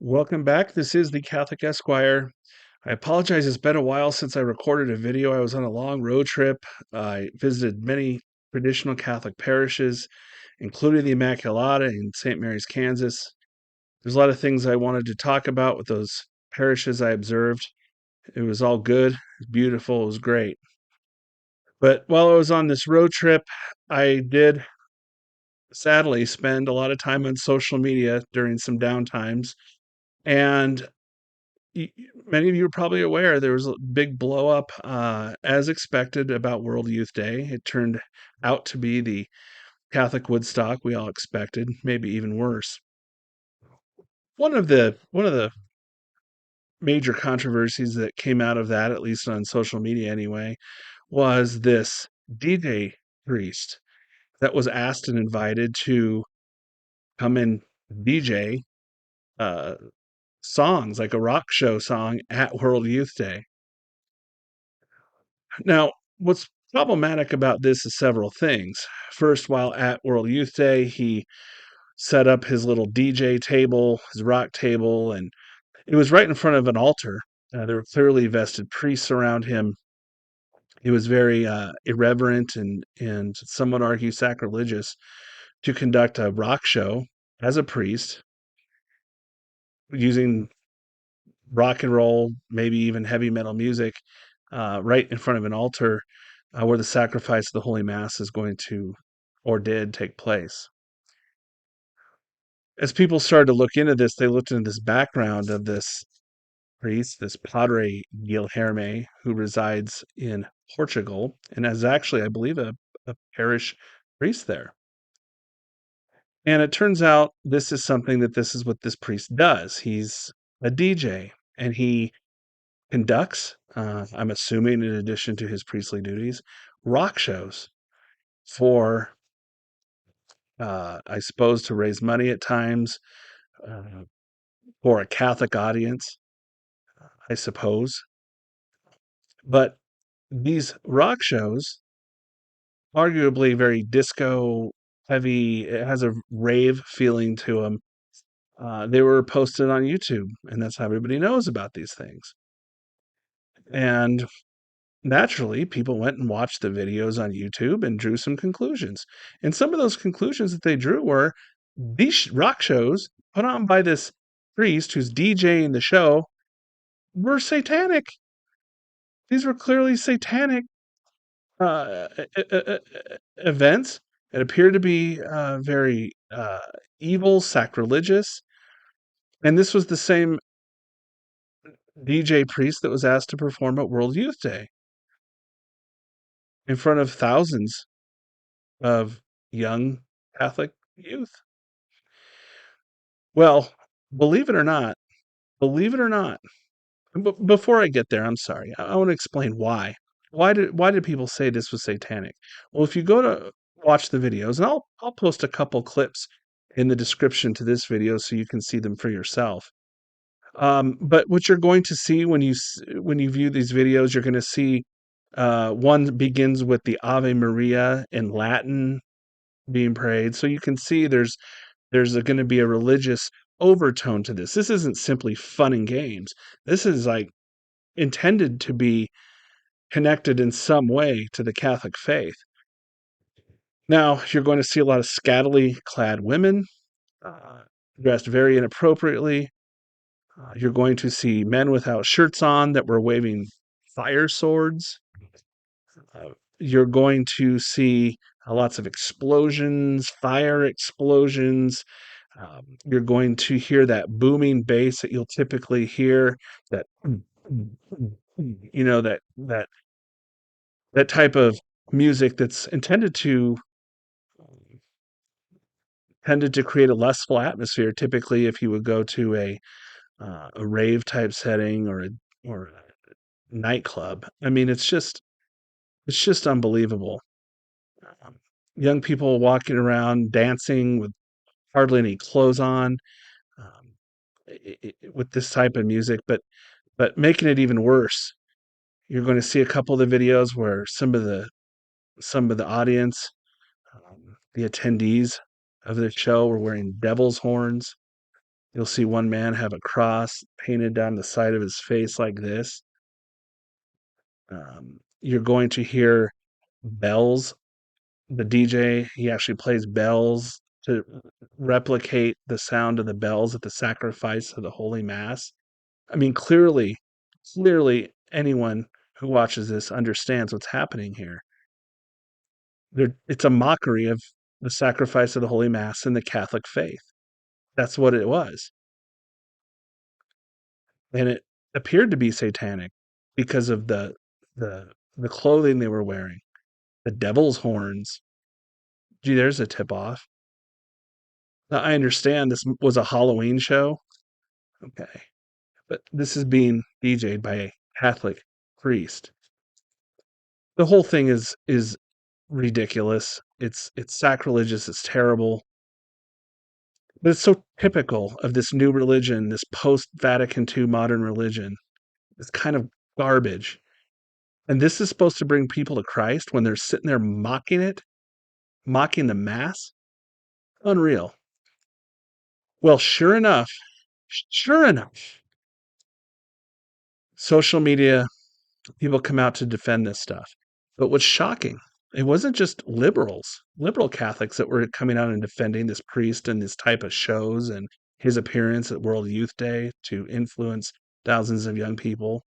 Welcome back. This is the Catholic Esquire. I apologize. It's been a while since I recorded a video. I was on a long road trip. I visited many traditional Catholic parishes, including the Immaculata in St. Mary's, Kansas. There's a lot of things I wanted to talk about with those parishes I observed. It was all good, it was beautiful, it was great. But while I was on this road trip, I did sadly spend a lot of time on social media during some downtimes. And many of you are probably aware there was a big blow up, as expected, about World Youth Day. It turned out to be the Catholic Woodstock we all expected, maybe even worse. One of the major controversies that came out of that, at least on social media anyway, was this DJ priest that was asked and invited to come and DJ uh, songs like a rock show song at World Youth Day. Now, what's problematic about this is several things. First, while at World Youth Day, he set up his little DJ table, his rock table, and it was right in front of an altar. There were clearly vested priests around him. It was very irreverent and some would argue sacrilegious to conduct a rock show as a priest using rock and roll, maybe even heavy metal music, right in front of an altar where the sacrifice of the Holy Mass is going to or did take place. As people started to look into this, they looked into this background of this priest, this Padre Guilherme, who resides in Portugal and is actually, I believe, a parish priest there. And it turns out this is what this priest does. He's a DJ and he conducts, I'm assuming in addition to his priestly duties, rock shows for, I suppose, to raise money at times uh, for a Catholic audience, I suppose. But these rock shows, arguably very disco heavy, it has a rave feeling to them. They were posted on YouTube, and that's how everybody knows about these things. And naturally, people went and watched the videos on YouTube and drew some conclusions. And some of those conclusions that they drew were these rock shows put on by this priest who's DJing the show were satanic. These were clearly satanic uh, events. It appeared to be very evil, sacrilegious. And this was the same DJ priest that was asked to perform at World Youth Day in front of thousands of young Catholic youth. Well, believe it or not, believe it or not, before I get there, I'm sorry. I want to explain why. Why did people say this was satanic? Well, if you go to watch the videos, and I'll post a couple clips in the description to this video so you can see them for yourself. But what you're going to see when you view these videos, you're going to see one begins with the Ave Maria in Latin being prayed, so you can see there's going to be a religious overtone to this. This isn't simply fun and games. This is like intended to be connected in some way to the Catholic faith. Now, you're going to see a lot of scantily clad women uh, dressed very inappropriately. You're going to see men without shirts on that were waving fire swords. You're going to see lots of explosions, fire explosions. You're going to hear that booming bass that you'll typically hear, that that type of music that's tended to create a lustful atmosphere. Typically, if you would go to a rave type setting or a nightclub, I mean, it's just unbelievable. Um, Young people walking around dancing with hardly any clothes on, um, with this type of music, but making it even worse, you're going to see a couple of the videos where some of the audience, the attendees of the show were wearing devil's horns. You'll see one man have a cross painted down the side of his face like this. You're going to hear bells. The DJ, he actually plays bells to replicate the sound of the bells at the sacrifice of the Holy Mass. I mean, clearly, anyone who watches this understands what's happening here. It's a mockery of the sacrifice of the Holy Mass and the Catholic faith. That's what it was. And it appeared to be satanic because of the clothing they were wearing, the devil's horns. Gee, there's a tip off. Now, I understand this was a Halloween show. Okay. But this is being DJ'd by a Catholic priest. The whole thing is ridiculous. It's sacrilegious, it's terrible. But it's so typical of this new religion, this post-Vatican II modern religion. It's kind of garbage. And this is supposed to bring people to Christ when they're sitting there mocking it, mocking the Mass? Unreal. Well, sure enough, social media, people come out to defend this stuff. But what's shocking, it wasn't just liberal Catholics that were coming out and defending this priest and this type of shows and his appearance at World Youth Day to influence thousands of young people.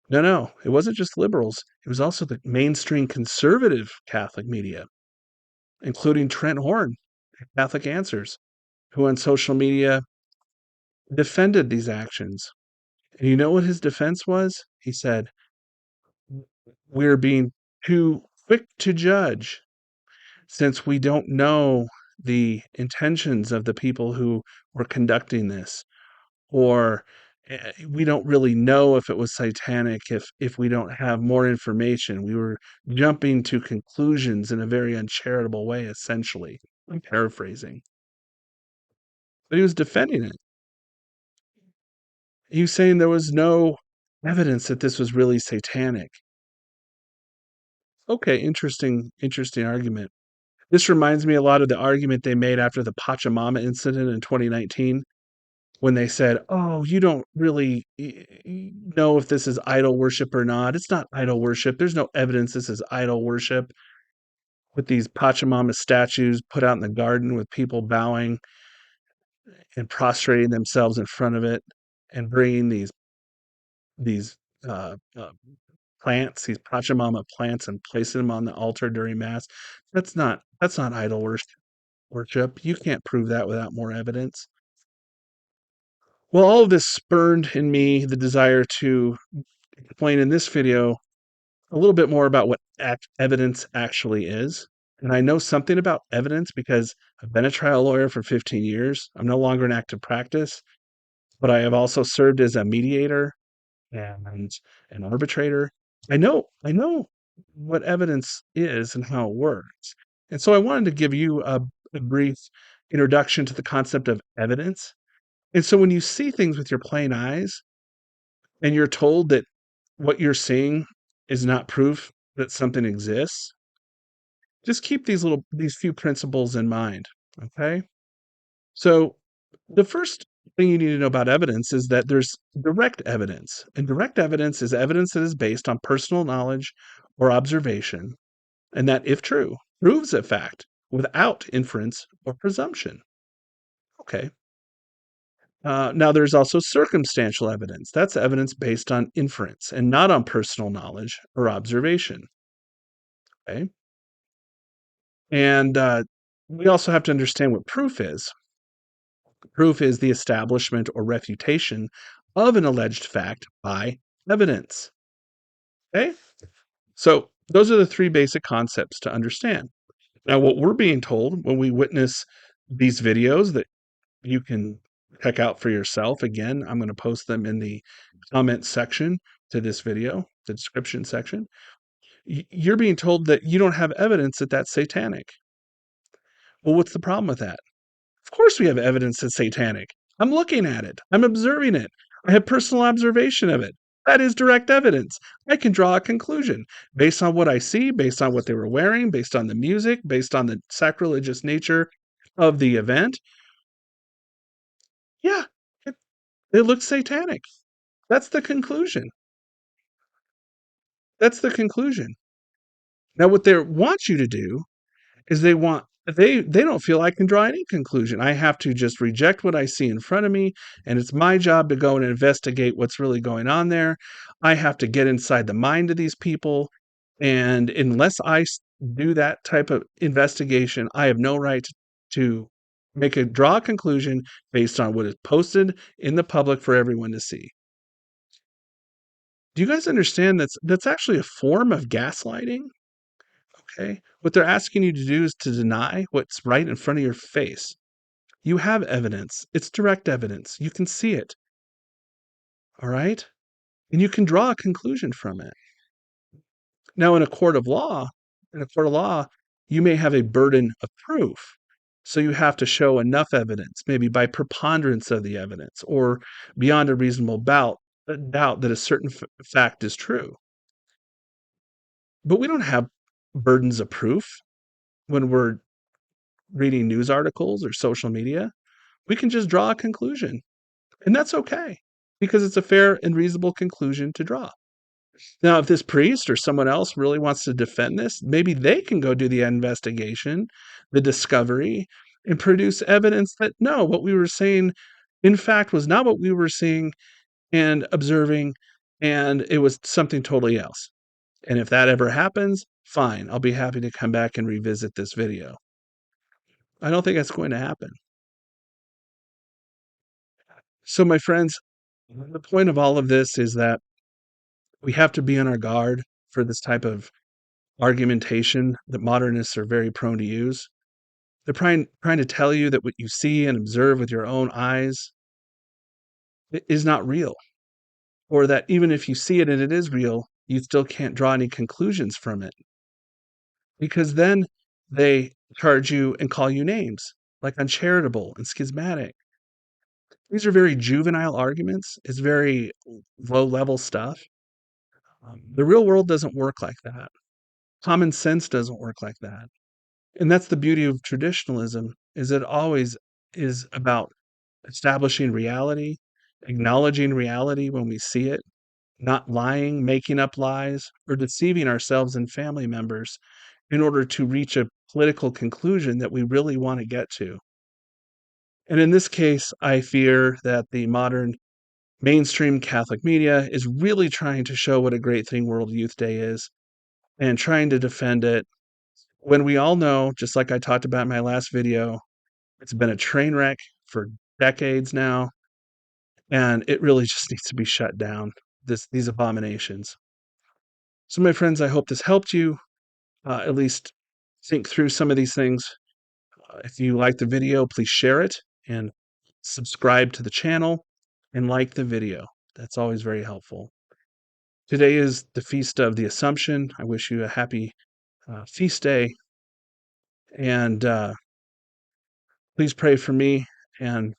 No, it wasn't just liberals. It was also the mainstream conservative Catholic media, including Trent Horn, Catholic Answers, who on social media defended these actions. And you know what his defense was? He said, we're being too quick to judge since we don't know the intentions of the people who were conducting this, or we don't really know if it was satanic if we don't have more information. We were jumping to conclusions in a very uncharitable way, essentially. I'm paraphrasing. But he was defending it. He was saying there was no evidence that this was really satanic. Okay, interesting argument. This reminds me a lot of the argument they made after the Pachamama incident in 2019 when they said, "Oh, you don't really know if this is idol worship or not. It's not idol worship. There's no evidence this is idol worship." With these Pachamama statues put out in the garden with people bowing and prostrating themselves in front of it and bringing these uh, uh, plants, these Pachamama plants, and placing them on the altar during mass. That's not idol worship. You can't prove that without more evidence. Well, all of this spurned in me the desire to explain in this video a little bit more about what evidence actually is. And I know something about evidence because I've been a trial lawyer for 15 years. I'm no longer in active practice, but I have also served as a mediator and an arbitrator. I know what evidence is and how it works. And so I wanted to give you a brief introduction to the concept of evidence. And so when you see things with your plain eyes and you're told that what you're seeing is not proof that something exists, just keep these few principles in mind, okay? So the first thing you need to know about evidence is that there's direct evidence. And direct evidence is evidence that is based on personal knowledge or observation, and that, if true, proves a fact without inference or presumption. Okay. Now, there's also circumstantial evidence. That's evidence based on inference and not on personal knowledge or observation. Okay. And we also have to understand what proof is. Proof is the establishment or refutation of an alleged fact by evidence. Okay. So, those are the three basic concepts to understand. Now, what we're being told when we witness these videos that you can check out for yourself. Again, I'm going to post them in the comment section to this video, the description section. You're being told that you don't have evidence that that's satanic. Well, what's the problem with that? Of course, we have evidence that's satanic. I'm looking at it, I'm observing it, I have personal observation of it. That is direct evidence. I can draw a conclusion based on what I see, based on what they were wearing, based on the music, based on the sacrilegious nature of the event. Yeah, it it looks satanic. That's the conclusion. That's the conclusion. Now what they want you to do is they don't feel I can draw any conclusion. I have to just reject what I see in front of me, and it's my job to go and investigate what's really going on there. I have to get inside the mind of these people, and unless do that type of investigation, I have no right to draw a conclusion based on what is posted in the public for everyone to see. Do you guys understand that's actually a form of gaslighting? Okay. What they're asking you to do is to deny what's right in front of your face. You have evidence. It's direct evidence. You can see it. All right. And you can draw a conclusion from it. Now, in a court of law, you may have a burden of proof. So you have to show enough evidence, maybe by preponderance of the evidence or beyond a reasonable doubt that a certain fact is true. But we don't have burdens of proof when we're reading news articles or social media. We can just draw a conclusion, and that's okay because it's a fair and reasonable conclusion to draw. Now, if this priest or someone else really wants to defend this, maybe they can go do the investigation, the discovery, and produce evidence that no, what we were saying, in fact, was not what we were seeing and observing, and it was something totally else. And if that ever happens, fine, I'll be happy to come back and revisit this video. I don't think that's going to happen. So, my friends, the point of all of this is that we have to be on our guard for this type of argumentation that modernists are very prone to use. They're trying to tell you that what you see and observe with your own eyes is not real, or that even if you see it and it is real, you still can't draw any conclusions from it. Because then they charge you and call you names like uncharitable and schismatic. These are very juvenile arguments. It's very low level stuff. The real world doesn't work like that. Common sense doesn't work like that. And that's the beauty of traditionalism is it always is about establishing reality, acknowledging reality when we see it, not lying, making up lies, or deceiving ourselves and family members in order to reach a political conclusion that we really want to get to. And in this case, I fear that the modern mainstream Catholic media is really trying to show what a great thing World Youth Day is and trying to defend it when we all know, just like I talked about in my last video, it's been a train wreck for decades now, and it really just needs to be shut down, these abominations. So, my friends, I hope this helped you at least think through some of these things. If you like the video, please share it and subscribe to the channel and like the video. That's always very helpful. Today is the Feast of the Assumption. I wish you a happy feast day, and please pray for me. And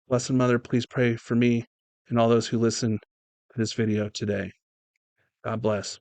Blessed Mother, please pray for me and all those who listen to this video today. God bless.